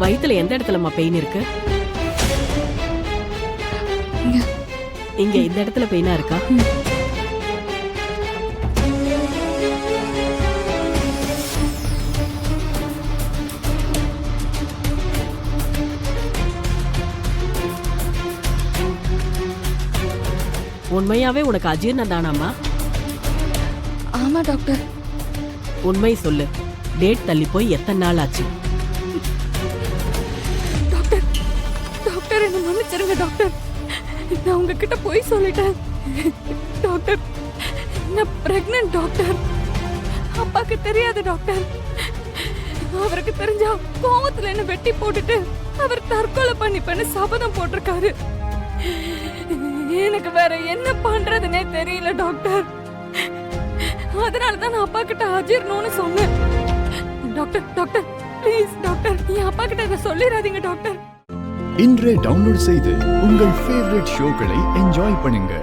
வயித்துல எந்த இடத்துலமா பெயின் இருக்கு? இங்க இந்த இடத்துல பெயினா இருக்கா? உண்மையாவே உனக்கு அஜீர்ணம் தானாமா? ஆமா டாக்டர். உண்மை சொல்லு, டேட் தள்ளி போய் எத்தனை நாள் ஆச்சு? டாக்டர் டாக்டர் என்ன மன்னிச்சிருங்க டாக்டர். நான் உங்ககிட்ட போய் சொல்லிட்டேன் டாக்டர். நான் பிரெக்னன்ட் டாக்டர். அப்பாக்கு தெரியாது டாக்டர். அவருக்கு தெரிஞ்சா கோவத்துல என்ன வெட்டி போட்டுட்டு அவர் தற்கொலை பண்ணிப்பேன்னு சபதம் போட்டிருக்காரு. எனக்கு வேற என்ன பண்றதுன்னே தெரியல டாக்டர். அதனாலதான் நான் அப்பா கிட்ட அஜீர்ணம்னு சொன்னேன். டாக்டர் டாக்டர் ப்ளீஸ் டாக்டர், என் அப்பா கிட்ட இதை சொல்லிடாதீங்க டாக்டர். இன்றே டவுன்லோட் செய்து உங்கள் ஃபேவரட் ஷோக்களை என்ஜாய் பண்ணுங்க.